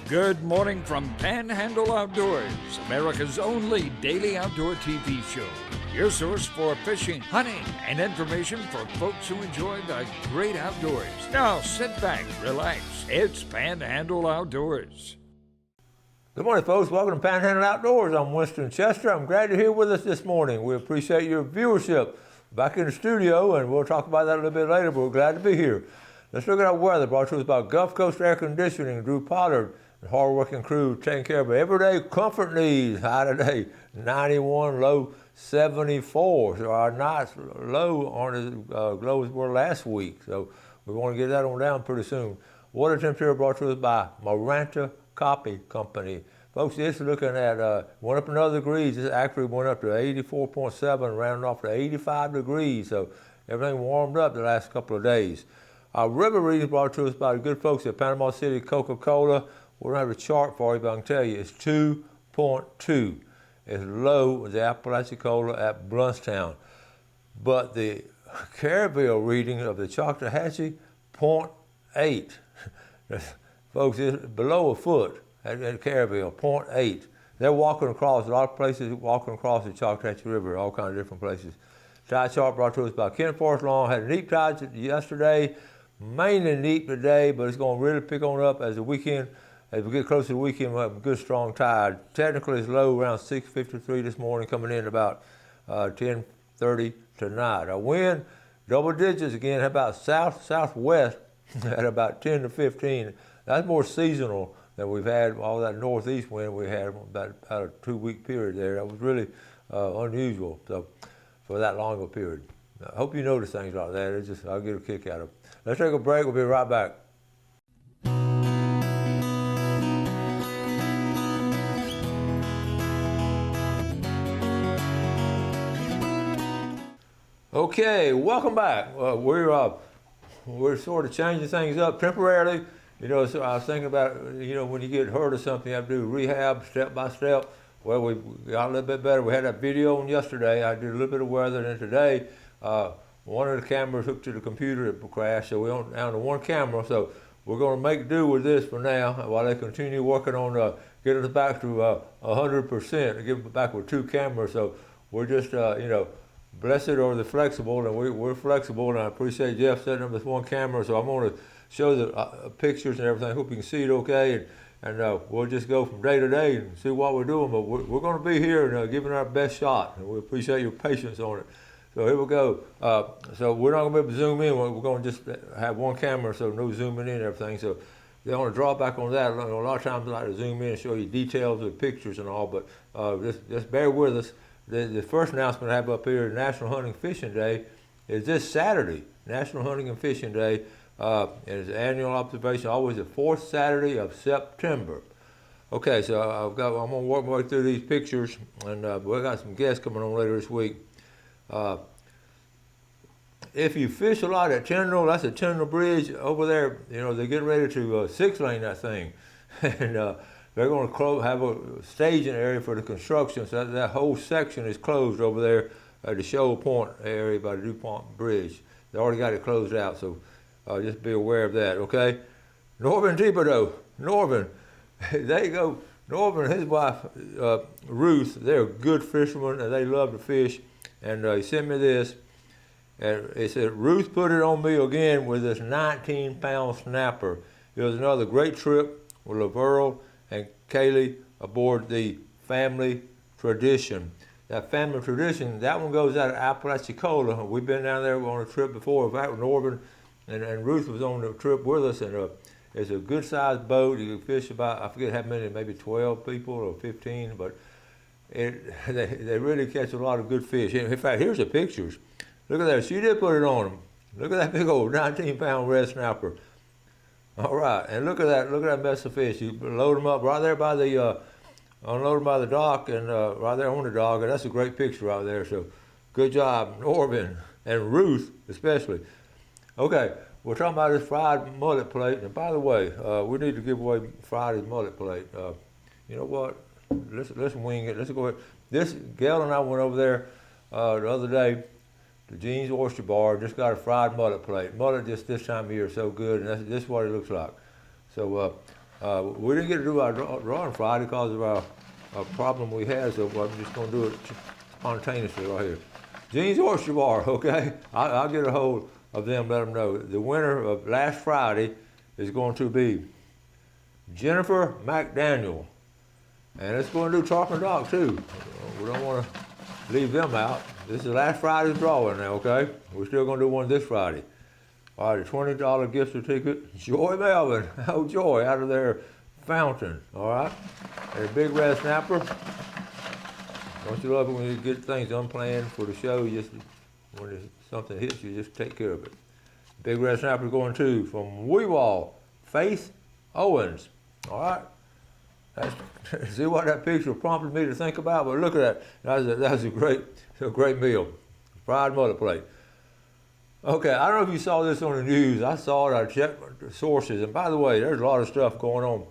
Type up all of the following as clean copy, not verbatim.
Good morning from Panhandle Outdoors, America's only daily outdoor TV show. Your source for fishing, hunting, and information for folks who enjoy the great outdoors. Now sit back, relax. It's Panhandle Outdoors. Good morning, folks. Welcome to Panhandle Outdoors. I'm Winston Chester. I'm glad you're here with us this morning. We appreciate your viewership. Back in the studio, and we'll talk about that a little bit later, but we're glad to be here. Let's look at our weather, brought to us by Gulf Coast Air Conditioning, Drew Pollard, the hard-working crew taking care of everyday comfort needs. High today, 91, low 74. So our nights low aren't as low as were last week. So we want to get that on down pretty soon. Water temperature brought to us by Maranta Coffee Company. Folks, this is looking at, went up another degrees. This actually went up to 84.7, rounded off to 85 degrees. So everything warmed up the last couple of days. Our river readings brought to us by the good folks at Panama City Coca-Cola. We don't have a chart for you, but I can tell you it's 2.2. It's low as the Apalachicola at Bluntstown. But the Caryville reading of the Choctawhatchee, 0.8. Folks, it's below a foot at Caryville, 0.8. They're walking across, a lot of places walking across the Choctawhatchee River, all kinds of different places. Tide chart brought to us by Ken Forrest Long. Had a neap tide yesterday, mainly neap today, but it's going to really pick on up as the weekend. As we get closer to the weekend, we'll have a good strong tide. Technically, it's low around 6:53 this morning, coming in about 10:30 tonight. Our wind, double digits again, how about southwest at about 10 to 15. That's more seasonal than we've had. All that northeast wind we had about a 2-week period there. That was really unusual. So for that long of a period. I hope you notice things like that. It's just, I'll get a kick out of it. Let's take a break. We'll be right back. Okay, welcome back. We're sort of changing things up temporarily. You know, so I was thinking about, you know, when you get hurt or something, you have to do rehab step by step. Well, we got a little bit better. We had that video on yesterday. I did a little bit of weather, and then today, one of the cameras hooked to the computer it crashed, so we're down to one camera. So we're going to make do with this for now while they continue working on getting us back to 100%, and get us back with 2 cameras. So we're just, you know, blessed are the flexible, and we're flexible, and I appreciate Jeff setting up this one camera. So I'm going to show the pictures and everything. I hope you can see it okay, and we'll just go from day to day and see what we're doing. But we're going to be here and giving our best shot, and we appreciate your patience on it. So here we go. So we're not going to be able to zoom in. We're going to just have one camera, so no zooming in and everything. So the only drawback on that, a lot of times I like to zoom in and show you details of pictures and all, but just bear with us. The first announcement I have up here, National Hunting Fishing Day, is this Saturday, National Hunting and Fishing Day. It's an annual observation, always the 4th Saturday of September. Okay, so I'm going to work my way through these pictures, and we've got some guests coming on later this week. If you fish a lot at Tyndall, that's a Tyndall Bridge over there. You know, they're getting ready to 6-lane that thing, and they're going to have a staging area for the construction, so that whole section is closed over there at the Shoal Point area by the DuPont Bridge. They already got it closed out, so just be aware of that, okay? Norvin Thibodeau, Norvin, there you go. Norvin and his wife, Ruth, they're good fishermen, and they love to fish, and he sent me this, and he said, Ruth put it on me again with this 19-pound snapper. It was another great trip with Laverle and Kaylee aboard the Family Tradition. That Family Tradition, that one goes out of Apalachicola. We've been down there on a trip before. In fact, Norvin and Ruth was on the trip with us, and it's a good-sized boat. You can fish about, I forget how many, maybe 12 people or 15, but they really catch a lot of good fish. In fact, here's the pictures. Look at that. She did put it on them. Look at that big old 19-pound red snapper. All right, and look at that mess of fish. You load them up right there by the, unload them by the dock, and right there on the dock, and that's a great picture right there. So, good job, Norvin and Ruth especially. Okay, we're talking about this fried mullet plate, and by the way, we need to give away Friday's mullet plate. You know what? Let's wing it. Let's go ahead. This gal and I went over there the other day to Gene's Oyster Bar, just got a fried mullet plate. Mullet just this time of year is so good, and this is what it looks like. So We didn't get to do our drawing Friday because of our problem we had, so I'm just going to do it spontaneously right here. Gene's Oyster Bar, okay? I'll get a hold of them, let them know. The winner of last Friday is going to be Jennifer McDaniel. And it's going to do Chalk and Dock too. We don't want to leave them out. This is last Friday's drawing now, okay? We're still going to do one this Friday. All right, a $20 gift certificate. Joy Melvin, oh Joy, out of their fountain, all right? And a big red snapper. Don't you love it when you get things unplanned for the show? You just, when something hits you, just take care of it. Big red snapper going to from Weewall, Faith Owens, all right? See what that picture prompted me to think about? But look at that. That was a great meal. Fried mother plate. Okay, I don't know if you saw this on the news. I saw it. I checked the sources. And by the way, there's a lot of stuff going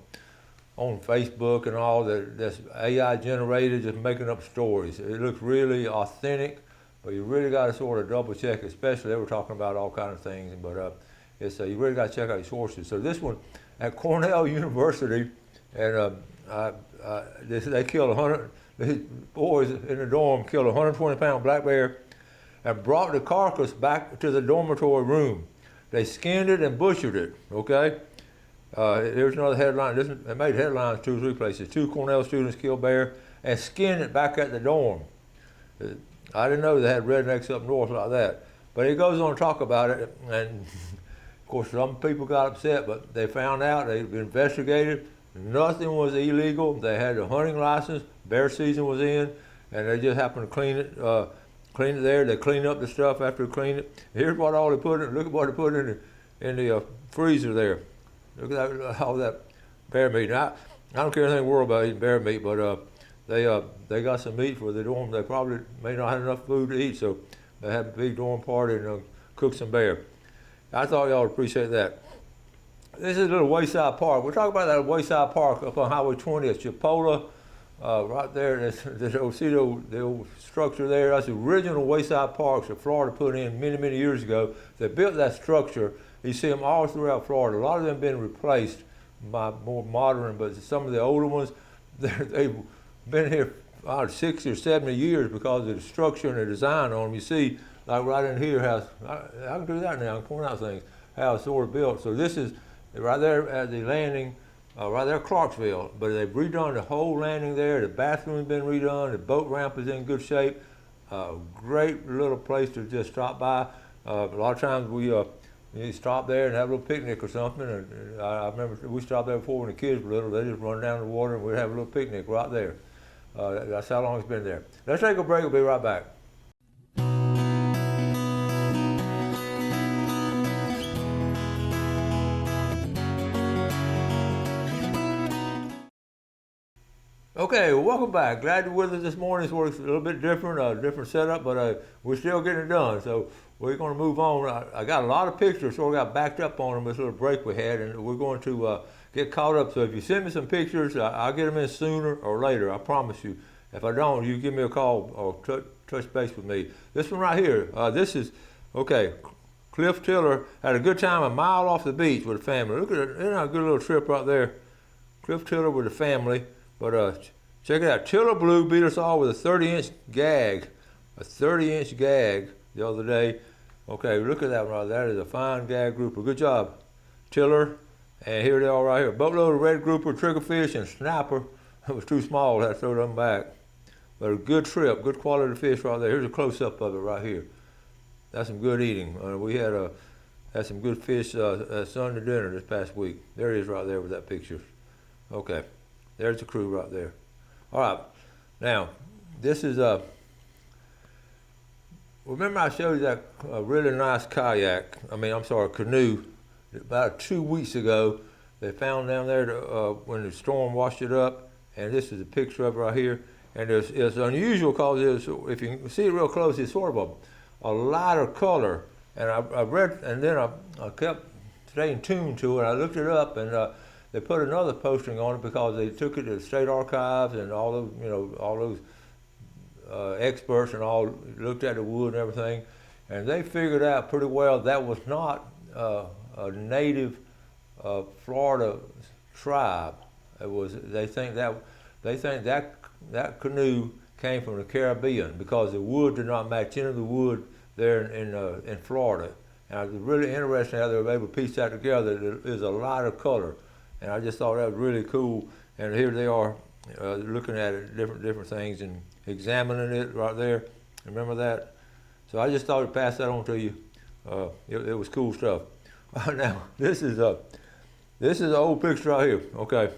on Facebook and all that's AI generated, just making up stories. It looks really authentic, but you really got to sort of double check, especially they were talking about all kinds of things. But you really got to check out your sources. So this one at Cornell University, and they killed 100. These boys in the dorm killed a 120-pound black bear and brought the carcass back to the dormitory room. They skinned it and butchered it, okay? There's another headline. They made headlines 2 or 3 places. 2 Cornell students killed bear and skinned it back at the dorm. I didn't know they had rednecks up north like that. But he goes on to talk about it, and of course some people got upset, but they found out, they investigated, nothing was illegal. They had a hunting license, bear season was in, and they just happened to clean it there. They cleaned up the stuff after they cleaned it. Here's what all they put in. Look at what they put in the freezer there. Look at that, all that bear meat. Now, I don't care anything in the world about eating bear meat, but they got some meat for the dorm. They probably may not have enough food to eat, so they had a big dorm party and cooked some bear. I thought y'all would appreciate that. This is a little wayside park. We're talking about that wayside park up on Highway 20 at Chipola, right there. See the old structure there? That's the original wayside parks that Florida put in many, many years ago. They built that structure. You see them all throughout Florida. A lot of them have been replaced by more modern, but some of the older ones, they've been here 60 or 70 years because of the structure and the design on them. You see, like right in here, how I can do that now. I can point out things, how it's sort of built. So this is right there at the landing, right there at Clarksville. But they've redone the whole landing there. The bathroom's been redone. The boat ramp is in good shape. Great little place to just stop by. A lot of times you stop there and have a little picnic or something. And I remember we stopped there before when the kids were little. They just run down the water and we'd have a little picnic right there. That's how long it's been there. Let's take a break. We'll be right back. Okay, well, welcome back. Glad you're with us this morning. It's a little bit different, different setup, but we're still getting it done. So we're going to move on. I got a lot of pictures, so I got backed up on them this little break we had, and we're going to get caught up. So if you send me some pictures, I'll get them in sooner or later. I promise you. If I don't, you give me a call or touch base with me. This one right here, this is, okay, Cliff Tiller had a good time a mile off the beach with the family. Look at it, isn't that a good little trip right there? Cliff Tiller with the family. But check it out. Tiller Blue beat us all with a 30-inch gag. A 30-inch gag the other day. Okay, look at that one right there. That is a fine gag grouper. Good job, Tiller. And here they are right here. Boatload of red grouper, triggerfish, and snapper. It was too small. I had to throw them back. But a good trip, good quality fish right there. Here's a close-up of it right here. That's some good eating. We had some good fish at Sunday dinner this past week. There it is right there with that picture. Okay. There's the crew right there. All right, now this is remember I showed you that really nice canoe about 2 weeks ago. They found down there when the storm washed it up, and this is a picture of it right here. And it's unusual because if you can see it real close, it's sort of a lighter color. And I read, and then I kept staying tuned to it. I looked it up, and they put another posting on it because they took it to the state archives and all those experts and all looked at the wood and everything, and they figured out pretty well that was not a native Florida tribe. They think that canoe came from the Caribbean because the wood did not match any of the wood there in Florida. And it was really interesting how they were able to piece that together. There's a lot of color, and I just thought that was really cool. And here they are looking at it, different things and examining it right there. Remember that? So I just thought I'd pass that on to you. It was cool stuff. Now this is an old picture right here. Okay.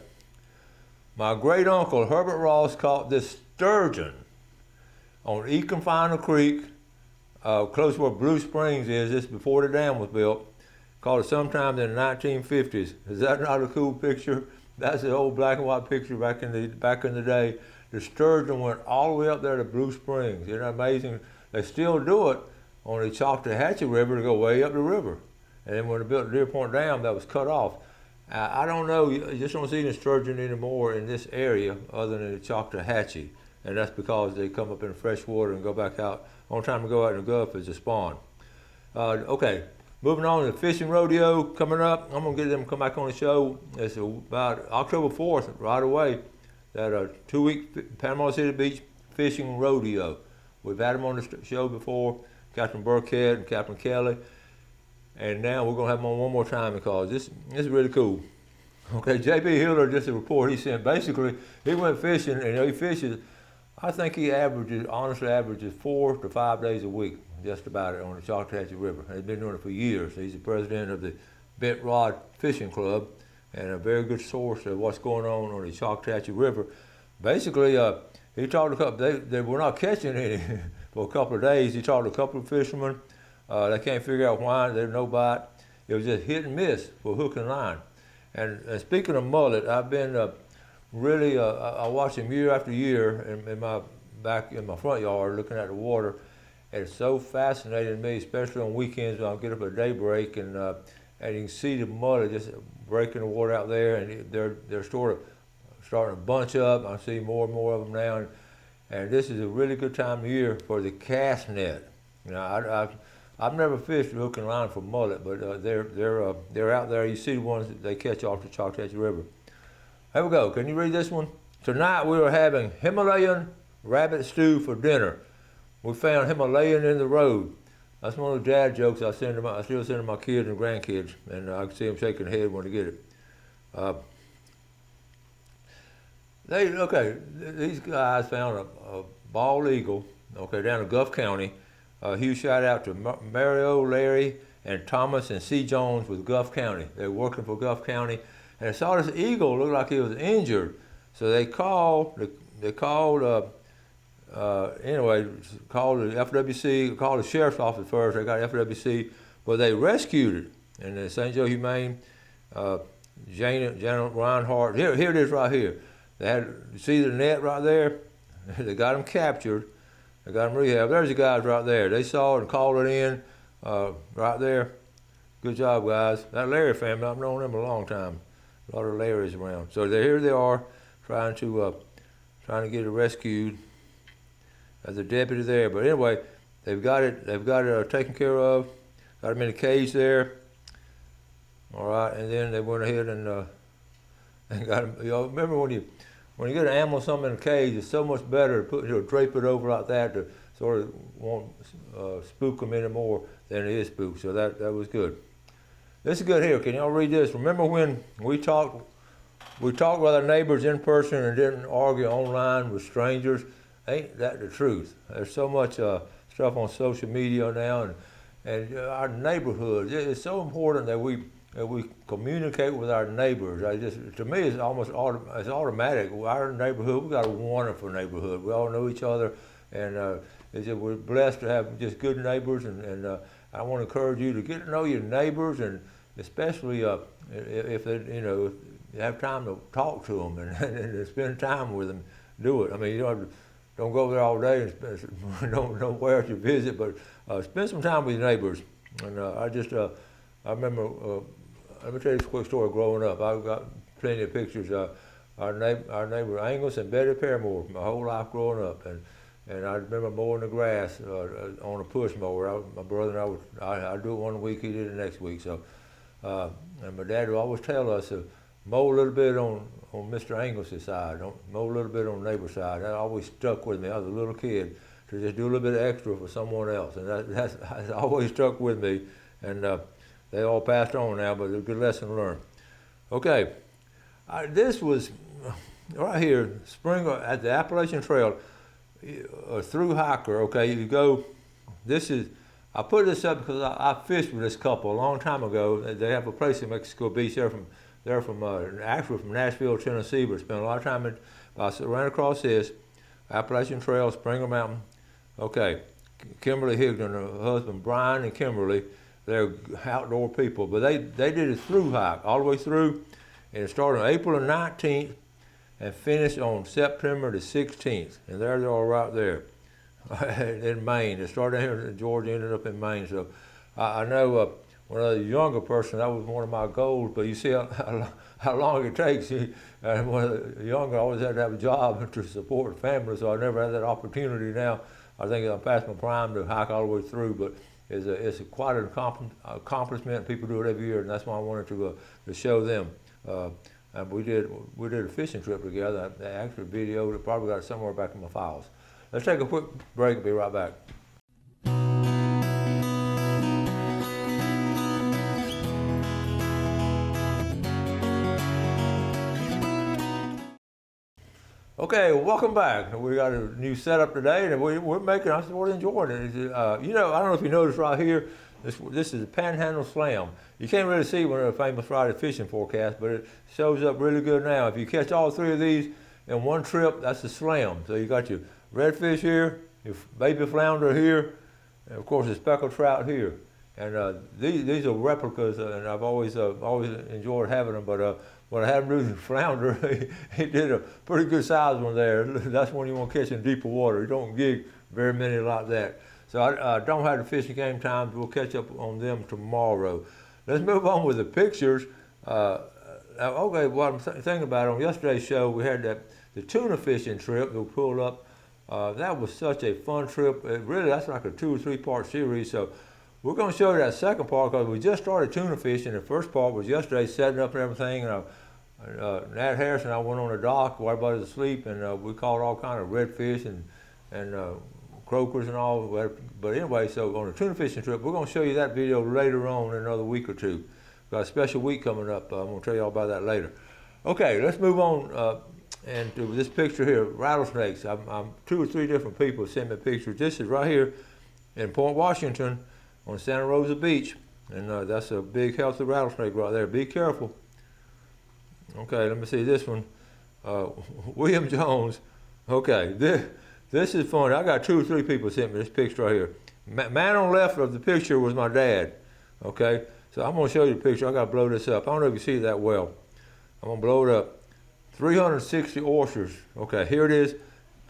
My great uncle Herbert Ross caught this sturgeon on Econfina Creek, close to where Blue Springs is. This before the dam was built. Caught it sometime in the 1950s. Is that not a cool picture? That's the old black and white picture back in the day. The sturgeon went all the way up there to Blue Springs. Isn't that amazing? They still do it on the Choctawhatchee River to go way up the river. And then when they built the Deer Point Dam, that was cut off. I don't know, you just don't see the sturgeon anymore in this area other than the Choctawhatchee. And that's because they come up in the fresh water and go back out. Only time to go out in the Gulf is to spawn. Okay, moving on to the fishing rodeo coming up. I'm gonna get them to come back on the show. It's about October 4th, right away. That 2-week Panama City Beach fishing rodeo. We've had them on the show before, Captain Burkhead and Captain Kelly. And now we're gonna have them on one more time because this is really cool. Okay, J.B. Hiller, just a report he sent. Basically, he went fishing and he fishes. I think he honestly averages 4 to 5 days a week, just about it, on the Choctawhatchee River. He's been doing it for years. He's the president of the Bent Rod Fishing Club and a very good source of what's going on the Choctawhatchee River. Basically, he talked to a couple. They were not catching any for a couple of days. He talked to a couple of fishermen. They can't figure out why. There's no bite. It was just hit and miss for hook and line. And speaking of mullet, I've been I watch them year after year in my front yard, looking at the water. And it's so fascinating to me, especially on weekends when I get up at daybreak and you can see the mullet just breaking the water out there, and they're starting to bunch up. I see more and more of them now, and this is a really good time of year for the cast net. You know, I've never fished hook and line for mullet, but they're out there. You see the ones that they catch off the Choctawhatchee River. Here we go. Can you read this one? Tonight we are having Himalayan rabbit stew for dinner. We found Himalayan in the road. That's one of the dad jokes I still send to my kids and grandkids, and I can see them shaking their head when they get it. These guys found a bald eagle, down in Gulf County. Huge shout out to Mario, Larry, and Thomas and C. Jones with Gulf County. They're working for Gulf County, and I saw this eagle look like he was injured. So they called the FWC, called the sheriff's office first. They got FWC, but they rescued it. And the St. Joe Humane, Janet Reinhardt. Here it is right here. You see the net right there? They got him captured. They got him rehabbed. There's the guys right there. They saw it and called it in right there. Good job, guys. That Larry family, I've known them a long time. A lot of Larrys around. So here they are, trying to get it rescued. As a deputy there, but anyway, they've got it taken care of. Got him in a cage there. All right, and then they went ahead and got him. Remember when you get an animal something in a cage, it's so much better to drape it over like that to sort of won't spook them anymore than it is spooked. So that was good. This is good here. Can y'all read this? Remember when we talked with our neighbors in person and didn't argue online with strangers? Ain't that the truth? There's so much stuff on social media now, and our neighborhoods. It's so important that we communicate with our neighbors. To me, it's almost it's automatic. Our neighborhood, we got a wonderful neighborhood. We all know each other, and we're blessed to have just good neighbors. And I want to encourage you to get to know your neighbors, and especially if they, you have time to talk to them and spend time with them. Do it. I mean, don't go there all day and don't wear out your visit, but spend some time with your neighbors. And I remember, let me tell you this quick story growing up. I've got plenty of pictures. Our neighbor Angus and Betty Paramore, my whole life growing up. And I remember mowing the grass on a push mower. My brother and I'd do it one week, he did it the next week. So, and my dad would always tell us, mow a little bit on Mr. Angus' side, mow a little bit on the neighbor's side. That always stuck with me. I was a little kid to just do a little bit of extra for someone else, and that's always stuck with me. And they all passed on now, but it's a good lesson learned. Okay, this was right here, spring at the Appalachian Trail, a through hiker. Okay, you go. This is. I put this up because I fished with this couple a long time ago. They have a place in Mexico Beach. They're from actually from Nashville, Tennessee, but spent a lot of time in. I ran across this Appalachian Trail, Springer Mountain. Okay, Kimberly Higdon, her husband Brian and Kimberly, they're outdoor people, but they did a through hike all the way through, and it started on April the 19th and finished on September the 16th, and there they are right there in Maine. It started here in Georgia, ended up in Maine. So I know when I was a younger person, that was one of my goals, but you see how long it takes. And when I was younger, I always had to have a job to support the family, so I never had that opportunity now. I think I'm past my prime to hike all the way through, but it's quite an accomplishment. People do it every year, and that's why I wanted to show them. And we did a fishing trip together. I actually videoed it, probably got it somewhere back in my files. Let's take a quick break and be right back. Okay, welcome back. We got a new setup today, and we're making. I'm sort of enjoying it. I don't know if you noticed right here. This is a Panhandle Slam. You can't really see one of the famous Friday fishing forecast, but it shows up really good now. If you catch all three of these in one trip, that's a slam. So you got your redfish here, your baby flounder here, and of course the speckled trout here. And these are replicas, and I've always enjoyed having them. But when I had him do the flounder, he did a pretty good size one there. That's when you want to catch in deeper water. You don't gig very many like that. So I don't have the fishing game times. We'll catch up on them tomorrow. Let's move on with the pictures. Okay, what I'm thinking about on yesterday's show, we had the tuna fishing trip that we pulled up. That was such a fun trip. That's like a 2 or 3 part series. So we're going to show you that second part because we just started tuna fishing. The first part was yesterday, setting up and everything. And Nat Harris and I went on the dock while everybody was asleep, and we caught all kind of redfish and croakers and all. But anyway, so on the tuna fishing trip, we're going to show you that video later on in another week or two. We've got a special week coming up. I'm going to tell you all about that later. Okay, let's move on. And to this picture here, rattlesnakes. I'm 2 or 3 different people sent me pictures. This is right here in Point Washington on Santa Rosa Beach, and that's a big healthy rattlesnake right there. Be careful. Okay, let me see this one. William Jones. Okay, this is funny. I got 2 or 3 people sent me this picture right here. Man on the left of the picture was my dad. Okay, so I'm going to show you the picture. I got to blow this up. I don't know if you see it that well. I'm going to blow it up. 360 oysters. Okay, here it is.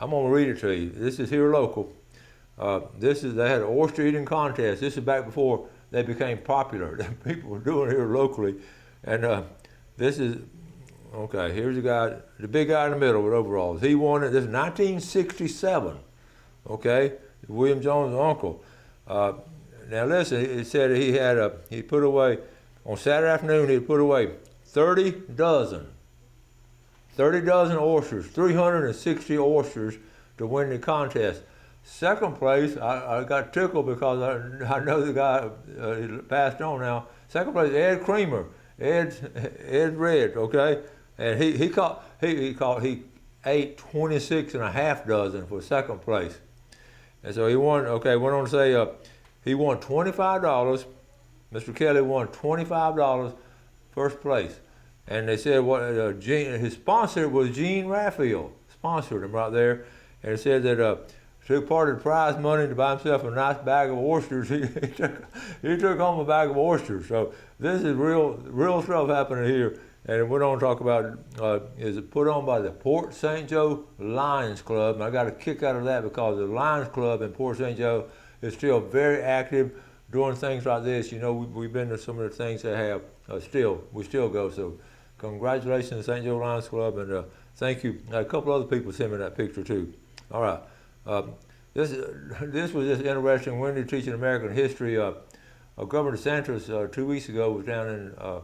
I'm going to read it to you. This is here local. They had an oyster eating contest. This is back before they became popular. People were doing it here locally. And this is, okay, here's the guy, the big guy in the middle with overalls. He won it. This is 1967. Okay, William Jones' uncle. Now listen, it said he put away, on Saturday afternoon, he put away 30 dozen oysters, 360 oysters to win the contest. Second place, I got tickled because I know the guy passed on now. Second place, Ed Creamer, Ed Red, okay, and he ate 26 and a half dozen for second place, and so he won. Okay, went on to say he won $25. Mr. Kelly won $25 first place. And they said his sponsor was Gene Raphael, sponsored him right there. And it said that took part of the prize money to buy himself a nice bag of oysters. He took home a bag of oysters. So this is real stuff happening here. And it went on to talk about is it put on by the Port St. Joe Lions Club. And I got a kick out of that because the Lions Club in Port St. Joe is still very active doing things like this. You know, we've been to some of the things they have we still go. So congratulations to St. Joe Lions Club, and thank you. A couple other people sent me that picture too. All right. This was just interesting. When you're teaching American history, Governor DeSantis 2 weeks ago was down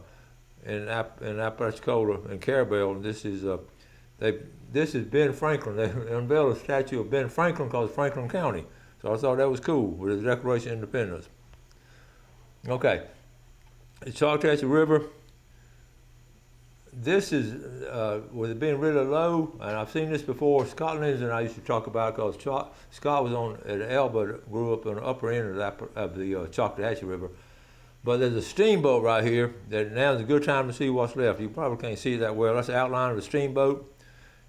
in Apalachicola and Carabel. And this is Ben Franklin. They unveiled a statue of Ben Franklin called Franklin County. So I thought that was cool with the Declaration of Independence. Okay, the Choctaw River. This is, with it being really low, and I've seen this before. Scott Lindsay and I used to talk about it because Scott was at Elba, grew up on the upper end of the Choctaw River. But there's a steamboat right here that now's a good time to see what's left. You probably can't see it that well. That's the outline of the steamboat.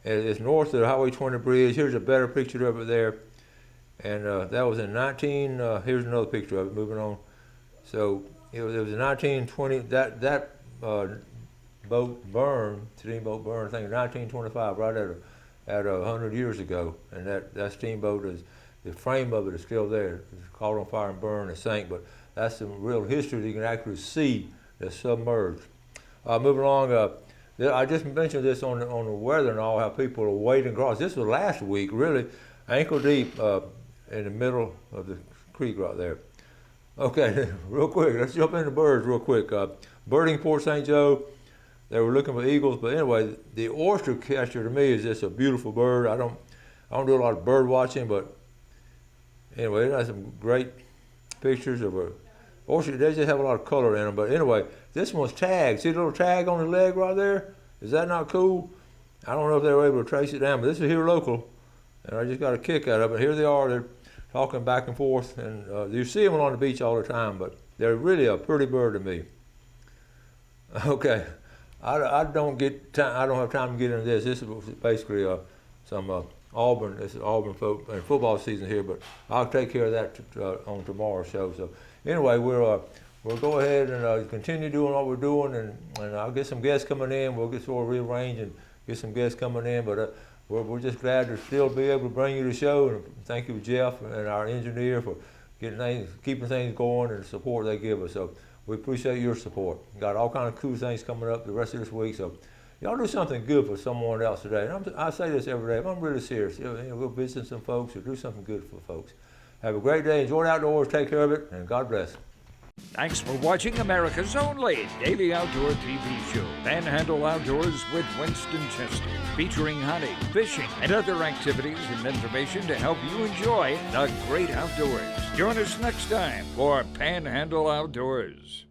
And it's north of the Highway 20 bridge. Here's a better picture of it there. And that was in here's another picture of it, moving on. So it was in 1920, that boat burned, steamboat burned, I think in 1925, right at 100 years ago. And that steamboat the frame of it is still there. It's caught on fire and burned and sank, but that's some real history that you can actually see that's submerged. Moving along, I just mentioned this on the weather and all, how people are wading across. This was last week, really, ankle deep in the middle of the creek right there. Okay, real quick, let's jump into birds real quick. Birding Port St. Joe, they were looking for eagles, but anyway, the oyster catcher to me is just a beautiful bird. I don't do a lot of bird watching, but anyway, it has some great pictures of a oyster. They just have a lot of color in them, but anyway, this one's tagged. See the little tag on the leg right there? Is that not cool? I don't know if they were able to trace it down, but this is here local, and I just got a kick out of it. Here they are. They're talking back and forth, and you see them on the beach all the time, but they're really a pretty bird to me. Okay, I don't have time to get into this. This is basically some Auburn. This is Auburn football season here, but I'll take care of that on tomorrow's show. So anyway, we'll go ahead and continue doing what we're doing, and I'll get some guests coming in. We'll get sort of rearrange and get some guests coming in, but we're just glad to still be able to bring you the show. And thank you, Jeff, and our engineer for keeping things going and the support they give us. So we appreciate your support. Got all kinds of cool things coming up the rest of this week. So y'all do something good for someone else today. And I say this every day, but I'm really serious. Go visit some folks or do something good for folks. Have a great day. Enjoy the outdoors. Take care of it, and God bless. Thanks for watching America's only daily outdoor TV show, Panhandle Outdoors with Winston Chester, featuring hunting, fishing, and other activities and information to help you enjoy the great outdoors. Join us next time for Panhandle Outdoors.